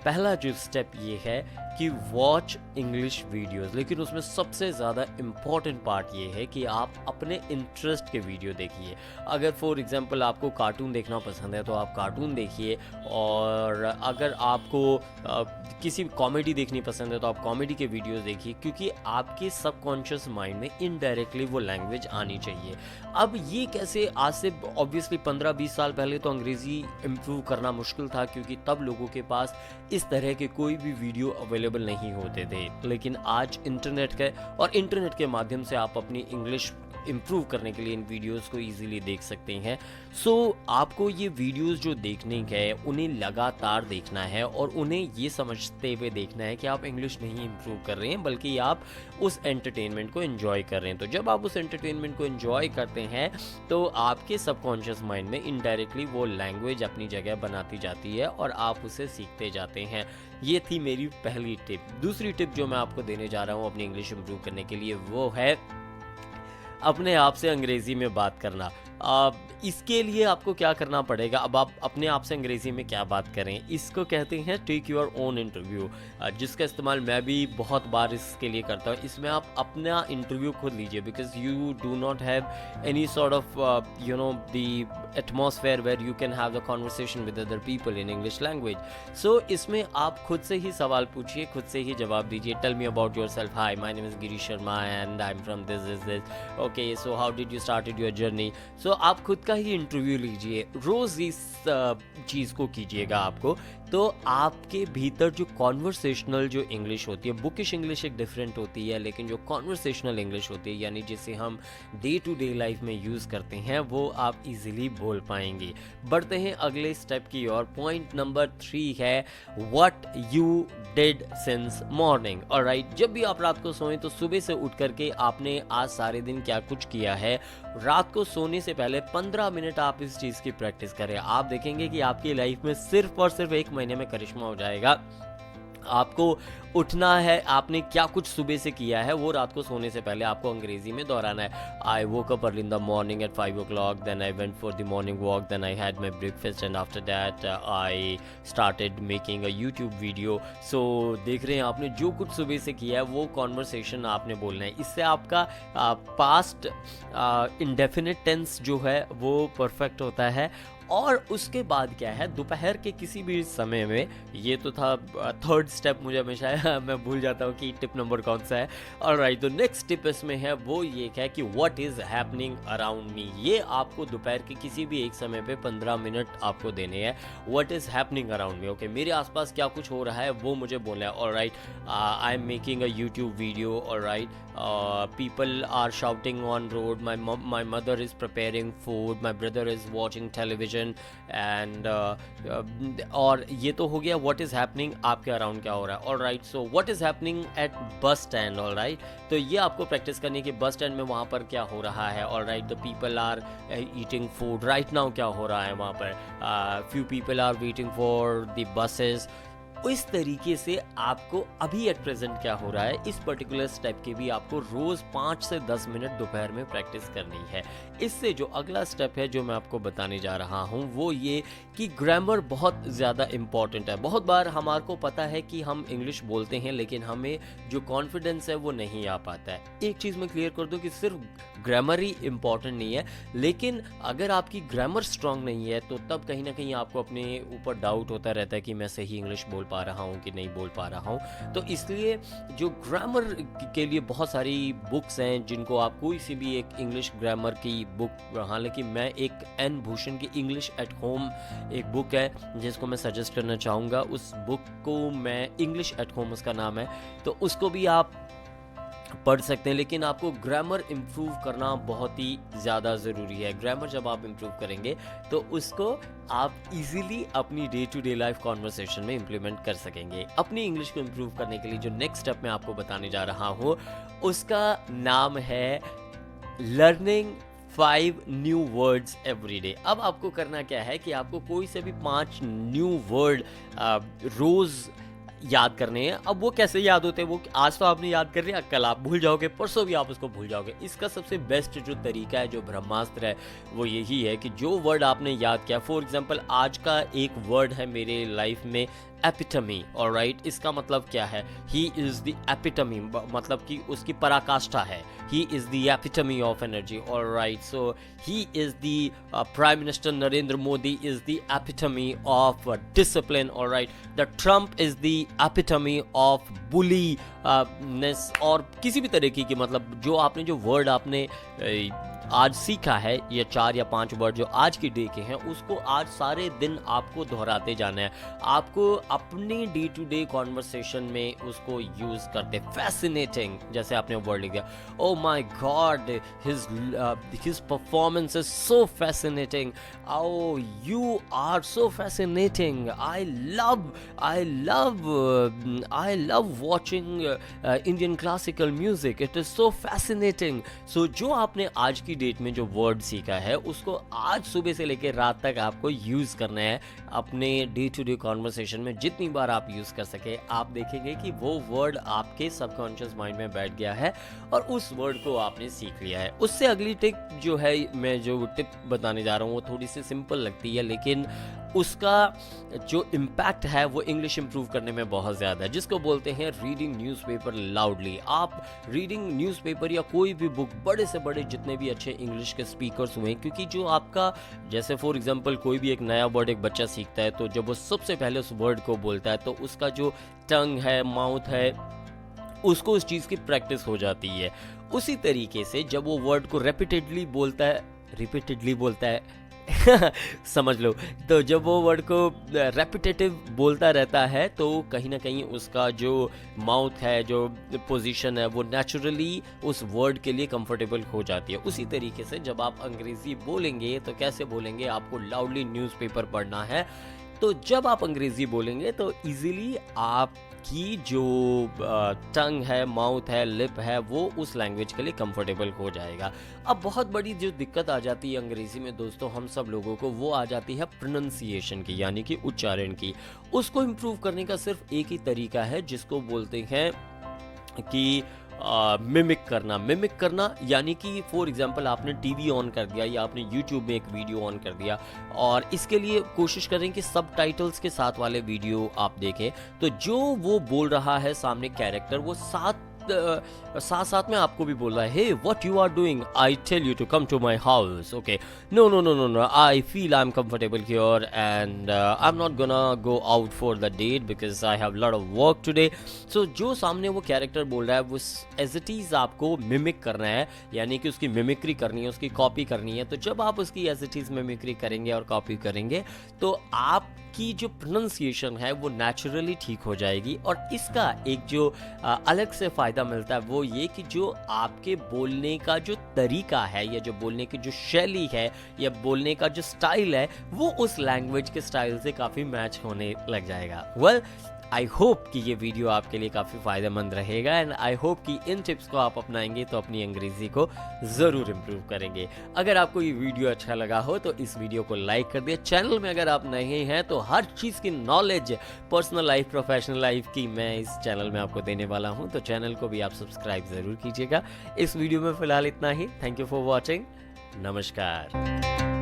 पहला जो स्टेप ये है कि वॉच इंग्लिश वीडियोस, लेकिन उसमें सबसे ज़्यादा इम्पॉर्टेंट पार्ट ये है कि आप अपने इंटरेस्ट के वीडियो देखिए। अगर फॉर एग्जांपल आपको कार्टून देखना पसंद है तो आप कार्टून देखिए, और अगर आपको किसी कॉमेडी देखनी पसंद है तो आप कॉमेडी के वीडियोस देखिए, क्योंकि आपके सबकॉन्शियस माइंड में इनडायरेक्टली वो लैंग्वेज आनी चाहिए। अब ये कैसे, आज से ऑब्वियसली 15-20 साल पहले तो अंग्रेज़ी इम्प्रूव करना मुश्किल था, क्योंकि तब लोगों के पास इस तरह के कोई भी वीडियो अवेलेबल नहीं होते थे। लेकिन आज इंटरनेट के माध्यम से आप अपनी इंग्लिश इम्प्रूव करने के लिए इन वीडियोस को इजीली देख सकते हैं। सो आपको ये वीडियोस जो देखने हैं उन्हें लगातार देखना है, और उन्हें ये समझते हुए देखना है कि आप इंग्लिश नहीं इम्प्रूव कर रहे हैं, बल्कि आप उस एंटरटेनमेंट को एंजॉय कर रहे हैं। तो जब आप उस एंटरटेनमेंट को एंजॉय करते हैं तो आपके सबकॉन्शियस माइंड में इनडायरेक्टली वो लैंग्वेज अपनी जगह बनाती जाती है और आप उसे सीखते जाते हैं। ये थी मेरी पहली टिप। दूसरी टिप जो मैं आपको देने जा रहा हूँ अपनी इंग्लिश इम्प्रूव करने के लिए, वो है अपने आप से अंग्रेज़ी में बात करना। इसके लिए आपको क्या करना पड़ेगा, अब आप अपने आप से अंग्रेज़ी में क्या बात करें, इसको कहते हैं टेक योर ओन इंटरव्यू, जिसका इस्तेमाल मैं भी बहुत बार इसके लिए करता हूँ। इसमें आप अपना इंटरव्यू खुद लीजिए, because you do not have any sort of the atmosphere where you can have the conversation with other people in English language. So इसमें आप खुद से ही सवाल पूछिए, खुद से ही जवाब दीजिए। Tell me about yourself, hi my name is Girish Sharma and I am from this, okay so how did you started your journey. So आप खुद का ही इंटरव्यू लीजिए, रोज़ इस चीज़ को कीजिएगा आपको, तो आपके भीतर जो कॉन्वर्सेशनल जो इंग्लिश होती है, बुकिश इंग्लिश एक डिफरेंट होती है, लेकिन जो कॉन्वर्सेशनल इंग्लिश होती है, यानी जिसे हम डे टू डे लाइफ में यूज़ करते हैं, वो आप इजीली बोल पाएंगे। बढ़ते हैं अगले स्टेप की ओर। पॉइंट नंबर 3 है what you did since morning. Alright, जब भी आप रात को सोएं तो सुबह से उठ करके आपने आज सारे दिन क्या कुछ किया है। रात को सोने से पहले 15 मिनट आप इस चीज़ की प्रैक्टिस करें। आप देखेंगे कि आपकी लाइफ में सिर्फ और सिर्फ 1 महीने में करिश्मा हो जाएगा। आपको उठना है, आपने क्या कुछ सुबह से किया है वो रात को सोने से पहले आपको अंग्रेजी में दोहराना है। I woke up early in the morning at 5 o'clock, then I went for the morning walk, then I had my breakfast and after that I started making a YouTube video. So देख रहे हैं आपने जो कुछ सुबह से किया है वो कॉन्वर्सेशन आपने बोलना है। इससे आपका पास्ट इंडेफिनिट टेंस जो है वो परफेक्ट होता है। और उसके बाद क्या है, दोपहर के किसी भी समय में, ये तो था थर्ड स्टेप, मुझे हमेशा मैं भूल जाता हूँ कि टिप नंबर कौन सा है। ऑलराइट, तो नेक्स्ट टिप इसमें है वो ये है कि what is happening around me. ये आपको दोपहर के किसी भी एक समय पे 15 मिनट आपको देने हैं। What is happening around me, okay, मेरे आसपास क्या कुछ हो रहा है वो मुझे बोलना है। Alright, I am making a YouTube video, alright, people are shouting on road, my mother is preparing food, my brother is watching television and और ये तो हो गया what is happening आपके अराउंड क्या हो रहा है। alright, so what is happening at bus stand, alright, तो ये आपको प्रैक्टिस करनी है कि बस स्टैंड में वहाँ पर क्या हो रहा है। alright, the people are eating food right now, क्या हो रहा है वहाँ पर, few people are waiting for the buses। इस तरीके से आपको अभी एट प्रेजेंट क्या हो रहा है, इस पर्टिकुलर स्टेप की भी आपको रोज 5 से 10 मिनट दोपहर में प्रैक्टिस करनी है। इससे जो अगला स्टेप है जो मैं आपको बताने जा रहा हूँ वो ये कि ग्रामर बहुत ज़्यादा इम्पॉर्टेंट है। बहुत बार हमारे को पता है कि हम इंग्लिश बोलते हैं लेकिन हमें जो कॉन्फिडेंस है वो नहीं आ पाता है। एक चीज़ मैं क्लियर कर दूँ कि सिर्फ ग्रामर ही इम्पॉर्टेंट नहीं है, लेकिन अगर आपकी ग्रामर स्ट्रांग नहीं है तो तब कहीं ना कहीं आपको अपने ऊपर डाउट होता रहता है कि मैं सही इंग्लिश बोल पा रहा हूँ कि नहीं बोल पा रहा हूँ। तो इसलिए जो ग्रामर के लिए बहुत सारी बुक्स हैं जिनको आप कोई सी भी एक इंग्लिश ग्रामर की बुक, हालांकि मैं एक एन भूषण की इंग्लिश एट होम एक बुक है जिसको मैं सजेस्ट करना चाहूँगा। उस बुक को मैं इंग्लिश एट होम उसका नाम है, तो उसको भी आप पढ़ सकते हैं। लेकिन आपको ग्रामर इम्प्रूव करना बहुत ही ज़्यादा ज़रूरी है। ग्रामर जब आप इम्प्रूव करेंगे तो उसको आप इजीली अपनी day to day life conversation में इम्प्लीमेंट कर सकेंगे। अपनी इंग्लिश को इम्प्रूव करने के लिए जो नेक्स्ट स्टेप मैं आपको बताने जा रहा हूँ उसका नाम है learning 5 new words every day. अब आपको करना क्या है कि आपको कोई से भी 5 न्यू वर्ड रोज़ याद करने हैं। अब वो कैसे याद होते हैं, वो आज तो आपने याद कर लिया, कल आप भूल जाओगे, परसों भी आप उसको भूल जाओगे। इसका सबसे बेस्ट जो तरीका है, जो ब्रह्मास्त्र है, वो यही है कि जो वर्ड आपने याद किया, फॉर एग्जांपल आज का एक वर्ड है मेरे लाइफ में एपिटमी, ऑलराइट। इसका मतलब क्या है? ही इज़ द एपिटमी, मतलब कि उसकी पराकाष्ठा है। He is the epitome of energy, alright. So he is the prime minister Narendra Modi is the epitome of discipline, alright. The Trump is the epitome of bullyness, और किसी भी तरीके की, मतलब जो वर्ड आपने आज सीखा है, ये 4 या 5 वर्ड जो आज की डे के हैं, उसको आज सारे दिन आपको दोहराते जाना है। आपको अपनी डे टू डे कॉन्वर्सेशन में उसको यूज़ करते। फैसिनेटिंग, जैसे आपने वर्ड लिख दिया, oh my god, his performance is so fascinating, oh you are so fascinating, I love watching Indian classical music, it is so fascinating. So जो आपने आज की डेट में जो वर्ड सीखा है, उसको आज सुबह से लेकर रात तक आपको यूज़ करना है अपने डे टू डे कॉन्वर्सेशन में। जितनी बार आप यूज़ कर सके, आप देखेंगे कि वो वर्ड आपके सबकॉन्शियस माइंड में बैठ गया है और उस वर्ड को आपने सीख लिया है। उससे अगली टिप जो है, मैं जो टिप बताने जा रहा हूँ, वो थोड़ी सी सिंपल लगती है, लेकिन उसका जो इम्पैक्ट है वो इंग्लिश इंप्रूव करने में बहुत ज़्यादा है, जिसको बोलते हैं रीडिंग न्यूज़पेपर लाउडली। आप रीडिंग न्यूज़पेपर या कोई भी बुक, बड़े से बड़े जितने भी अच्छे इंग्लिश के स्पीकर्स हुए, क्योंकि जो आपका, जैसे फॉर एग्जांपल कोई भी एक नया वर्ड एक बच्चा सीखता है, तो जब वो सबसे पहले उस वर्ड को बोलता है, तो उसका जो टंग है, माउथ है, उसको उस चीज़ की प्रैक्टिस हो जाती है। उसी तरीके से जब वो वर्ड को रिपीटेडली बोलता है समझ लो, तो जब वो वर्ड को रेपिटेटिव बोलता रहता है, तो कहीं ना कहीं उसका जो माउथ है, जो पोजीशन है, वो नेचुरली उस वर्ड के लिए कंफर्टेबल हो जाती है। उसी तरीके से जब आप अंग्रेज़ी बोलेंगे, तो कैसे बोलेंगे? आपको लाउडली न्यूज़पेपर पढ़ना है। तो जब आप अंग्रेज़ी बोलेंगे, तो इजीली आपकी जो टंग है, माउथ है, लिप है, वो उस लैंग्वेज के लिए कंफर्टेबल हो जाएगा। अब बहुत बड़ी जो दिक्कत आ जाती है अंग्रेज़ी में दोस्तों, हम सब लोगों को, वो आ जाती है प्रोनंसिएशन की, यानी कि उच्चारण की। उसको इम्प्रूव करने का सिर्फ एक ही तरीका है, जिसको बोलते हैं कि मिमिक करना, यानी कि फॉर एग्जांपल आपने टीवी ऑन कर दिया या आपने यूट्यूब में एक वीडियो ऑन कर दिया, और इसके लिए कोशिश करें कि सबटाइटल्स के साथ वाले वीडियो आप देखें। तो जो वो बोल रहा है सामने कैरेक्टर, वो साथ में आपको भी बोल रहा है, hey what you are doing, I tell you to come to my house, okay, no, I feel I am comfortable here and I am not gonna go out for the date because I have lot of work today. So जो सामने वो character बोल रहा है, वो as it is आपको mimic करना है, यानी कि उसकी मिमिक्री करनी है, उसकी कॉपी करनी है। तो जब आप उसकी एज इट इज़ मिमिक्री करेंगे और कॉपी करेंगे, तो आपकी जो प्रोनंसिएशन है वो नेचुरली ठीक हो जाएगी। और इसका एक जो अलग से फ़ायदा मिलता है, वो ये कि जो आपके बोलने का जो तरीका है, या जो बोलने की जो शैली है, या बोलने का जो स्टाइल है, वो उस लैंग्वेज के स्टाइल से काफ़ी मैच होने लग जाएगा। वेल, आई होप कि ये वीडियो आपके लिए काफ़ी फ़ायदेमंद रहेगा, एंड आई होप कि इन टिप्स को आप अपनाएंगे तो अपनी अंग्रेज़ी को ज़रूर इम्प्रूव करेंगे। अगर आपको ये वीडियो अच्छा लगा हो, तो इस वीडियो को लाइक कर दिए। चैनल में अगर आप नए हैं, तो हर चीज़ की knowledge, personal life, professional life की, मैं इस चैनल में आपको देने वाला हूँ, तो चैनल को भी आप सब्सक्राइब ज़रूर कीजिएगा। इस वीडियो में फ़िलहाल इतना ही। Thank you for watching. नमस्कार।